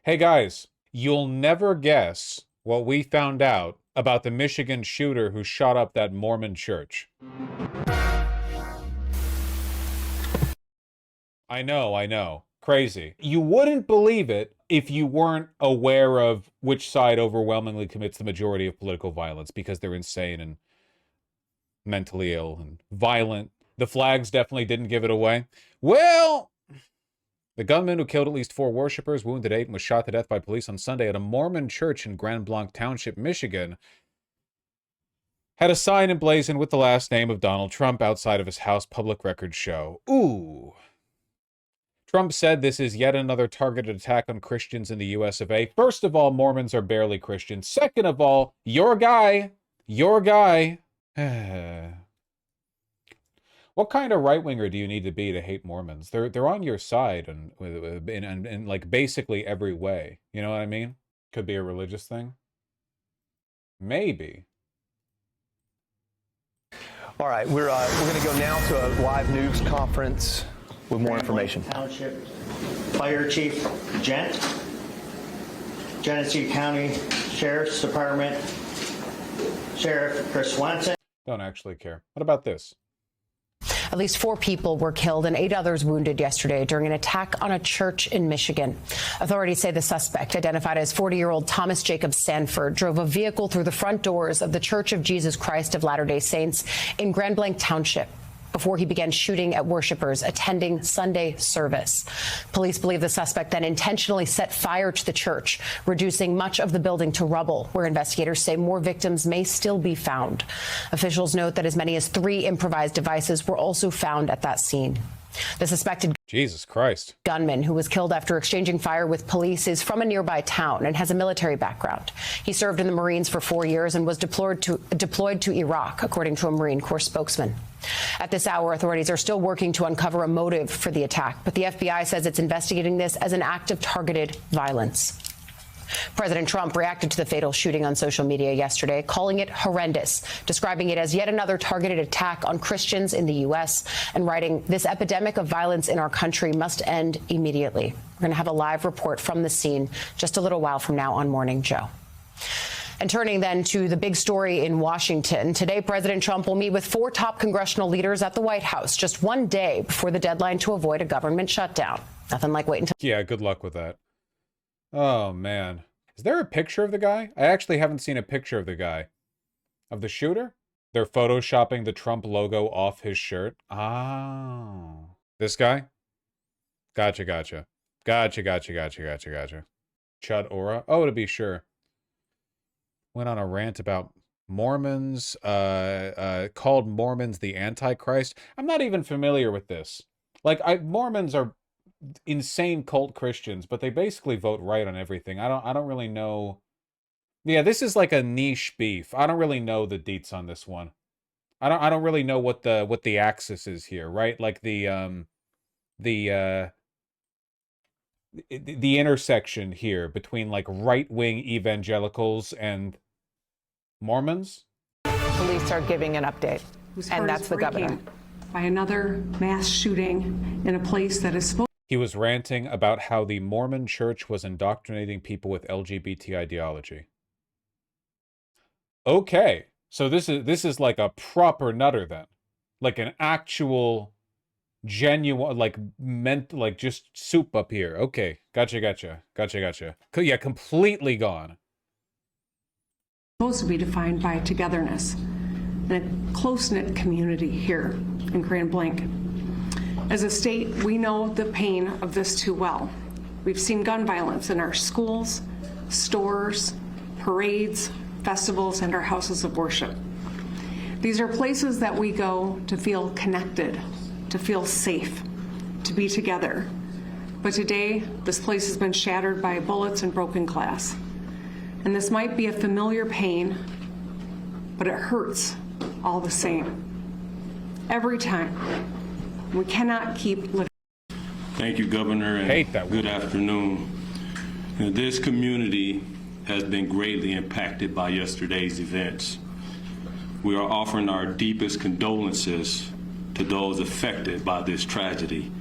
Hey guys, you'll never guess what we found out about the Michigan shooter who shot up that Mormon church. I know. Crazy. You wouldn't believe it if you weren't aware of which side overwhelmingly commits the majority of political violence, because they're insane and mentally ill and violent. The flags definitely didn't give it away. Well, the gunman who killed at least 4 worshippers, wounded 8, and was shot to death by police on Sunday at a Mormon church in Grand Blanc Township, Michigan, had a sign emblazoned with the last name of Donald Trump outside of his house, public records show. Ooh. Trump said this is yet another targeted attack on Christians in the US of A. First of all, Mormons are barely Christians. Second of all, your guy. What kind of right-winger do you need to be to hate Mormons? They're on your side in like basically every way. You know what I mean? Could be a religious thing. Maybe. All right, we're going to go now to a live news conference with more information. Township Fire Chief Genesee County Sheriff's Department Sheriff Chris Swanson. Don't actually care. What about this? At least 4 people were killed and 8 others wounded yesterday during an attack on a church in Michigan. Authorities say the suspect, identified as 40-year-old Thomas Jacob Sanford, drove a vehicle through the front doors of the Church of Jesus Christ of Latter-day Saints in Grand Blanc Township before he began shooting at worshipers attending Sunday service. Police believe the suspect then intentionally set fire to the church, reducing much of the building to rubble, where investigators say more victims may still be found. Officials note that as many as 3 improvised devices were also found at that scene. The suspected Jesus Christ gunman, who was killed after exchanging fire with police, is from a nearby town and has a military background. He served in the Marines for 4 years and was deployed to Iraq, according to a Marine Corps spokesman. At this hour, authorities are still working to uncover a motive for the attack, but the FBI says it's investigating this as an act of targeted violence. President Trump reacted to the fatal shooting on social media yesterday, calling it horrendous, describing it as yet another targeted attack on Christians in the U.S. and writing, "This epidemic of violence in our country must end immediately." We're going to have a live report from the scene just a little while from now on Morning Joe. And turning then to the big story in Washington. Today, President Trump will meet with 4 top congressional leaders at the White House, just one day before the deadline to avoid a government shutdown. Nothing like waiting until... Yeah, good luck with that. Oh, man. Is there a picture of the guy? I actually haven't seen a picture of the guy. Of the shooter? They're photoshopping the Trump logo off his shirt. Oh. This guy? Gotcha. Chud Aura? Oh, to be sure. Went on a rant about Mormons, called Mormons the Antichrist. I'm not even familiar with this. Like, Mormons are insane cult Christians, but they basically vote right on everything. I don't really know. Yeah, this is like a niche beef. I don't really know the deets on this one. I don't really know what the axis is here, right? Like the intersection here between like right-wing evangelicals and Mormons. Police are giving an update, and that's the governor. By another mass shooting in a place that is supposed. He was ranting about how the Mormon church was indoctrinating people with LGBT ideology. Okay, so this is like a proper nutter then, like an actual, genuine, like just soup up here. Okay, gotcha. Yeah, completely gone. Supposed to be defined by togetherness and a close-knit community here in Grand Blanc. As a state, we know the pain of this too well. We've seen gun violence in our schools, stores, parades, festivals, and our houses of worship. These are places that we go to feel connected, to feel safe, to be together. But today, this place has been shattered by bullets and broken glass. And this might be a familiar pain, but it hurts all the same. Every time. We cannot keep living. Thank you, Governor, and good afternoon. This community has been greatly impacted by yesterday's events. We are offering our deepest condolences to those affected by this tragedy.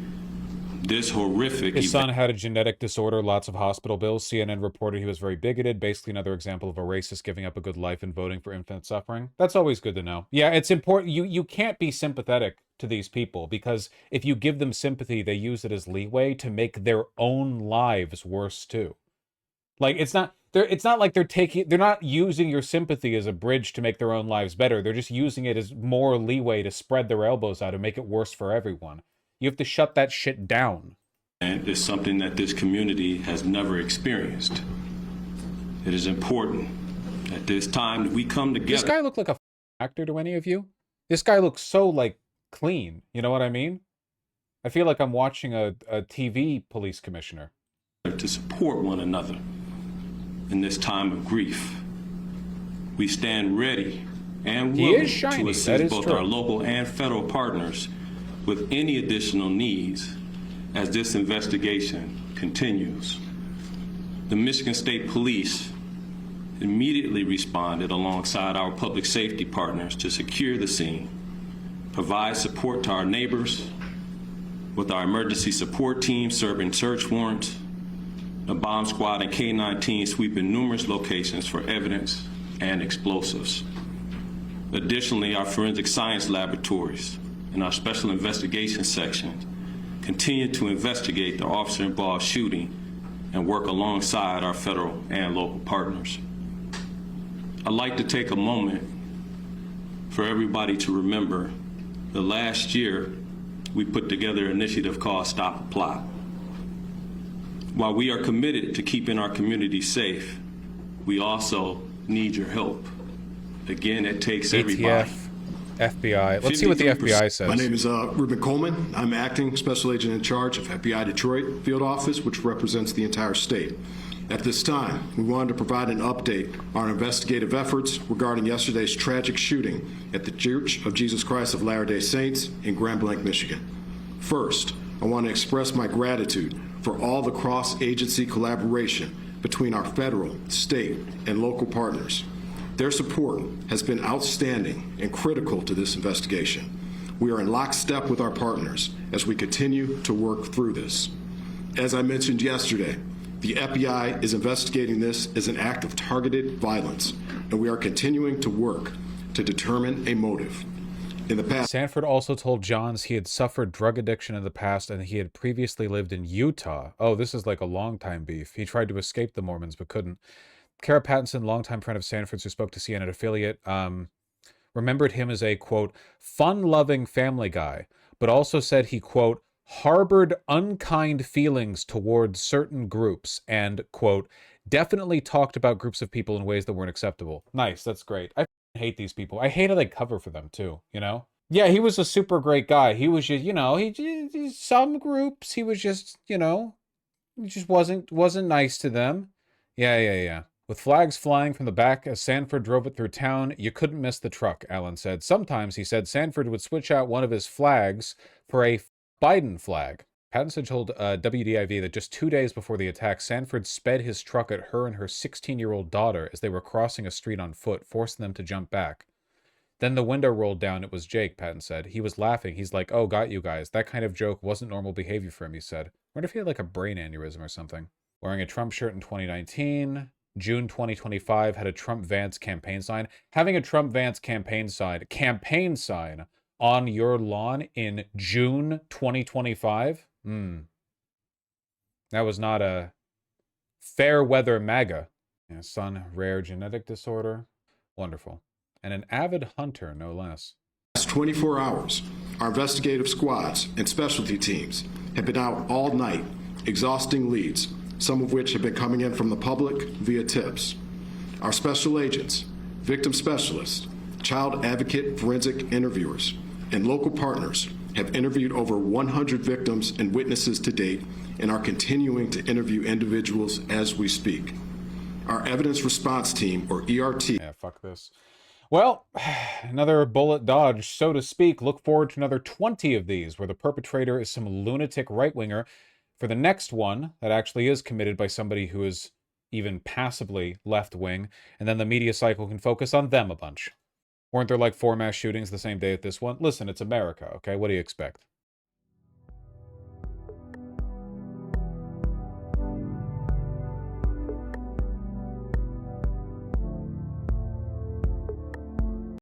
This horrific His son event had a genetic disorder, lots of hospital bills. CNN reported he was very bigoted, basically another example of a racist giving up a good life and voting for infinite suffering. That's always good to know. Yeah, it's important. You can't be sympathetic to these people, because if you give them sympathy, they use it as leeway to make their own lives worse too. Like, it's not like they're not using your sympathy as a bridge to make their own lives better. They're just using it as more leeway to spread their elbows out and make it worse for everyone. You have to shut that shit down. and is something that this community has never experienced. It is important at this time that we come together. This guy look like a actor to any of you? This guy looks so, like, clean. You know what I mean? I feel like I'm watching a TV police commissioner. To support one another in this time of grief. We stand ready and willing to assist both our local and federal partners with any additional needs as this investigation continues. The Michigan State Police immediately responded alongside our public safety partners to secure the scene, provide support to our neighbors with our emergency support team serving search warrants, the bomb squad and K-9 team sweeping numerous locations for evidence and explosives. Additionally, our forensic science laboratories and our special investigation section continue to investigate the officer-involved shooting and work alongside our federal and local partners. I'd like to take a moment for everybody to remember that last year we put together an initiative called Stop the Plot. While we are committed to keeping our community safe, we also need your help. Again, it takes everybody. FBI. Let's see what the FBI says. My name is Ruben Coleman. I'm acting special agent in charge of FBI Detroit Field Office, which represents the entire state. At this time, we wanted to provide an update on our investigative efforts regarding yesterday's tragic shooting at the Church of Jesus Christ of Latter-day Saints in Grand Blanc, Michigan. First, I want to express my gratitude for all the cross-agency collaboration between our federal, state, and local partners. Their support has been outstanding and critical to this investigation. We are in lockstep with our partners as we continue to work through this. As I mentioned yesterday, the FBI is investigating this as an act of targeted violence, and we are continuing to work to determine a motive. In the past, Sanford also told Johns he had suffered drug addiction in the past and he had previously lived in Utah. Oh, this is like a long-time beef. He tried to escape the Mormons but couldn't. Kara Pattinson, longtime friend of Sanford's who spoke to CNN affiliate, remembered him as a, quote, fun-loving family guy, but also said he, quote, harbored unkind feelings towards certain groups and, quote, definitely talked about groups of people in ways that weren't acceptable. Nice, that's great. I hate these people. I hate how they cover for them too, you know? Yeah, he was a super great guy. He was just, you know, he some groups, he was just, you know, he just wasn't nice to them. Yeah. With flags flying from the back as Sanford drove it through town, you couldn't miss the truck, Allen said. Sometimes, he said, Sanford would switch out one of his flags for a Biden flag. Pattinson told WDIV that just 2 days before the attack, Sanford sped his truck at her and her 16-year-old daughter as they were crossing a street on foot, forcing them to jump back. Then the window rolled down. It was Jake, Patton said. He was laughing. He's like, oh, got you guys. That kind of joke wasn't normal behavior for him, he said. I wonder if he had like a brain aneurysm or something. Wearing a Trump shirt in 2019. June 2025 had a Trump-Vance campaign sign. Having a Trump-Vance campaign sign on your lawn in June 2025? That was not a fair weather MAGA. Yeah, son, rare genetic disorder. Wonderful. And an avid hunter, no less. Last 24 hours, our investigative squads and specialty teams have been out all night, exhausting leads, some of which have been coming in from the public via tips. Our special agents, victim specialists, child advocate forensic interviewers, and local partners have interviewed over 100 victims and witnesses to date and are continuing to interview individuals as we speak. Our evidence response team, or ERT. Yeah, fuck this. Well, another bullet dodged, so to speak. Look forward to another 20 of these where the perpetrator is some lunatic right-winger. For the next one, that actually is committed by somebody who is even passively left-wing, and then the media cycle can focus on them a bunch. Weren't there like 4 mass shootings the same day at this one? Listen, it's America, okay? What do you expect?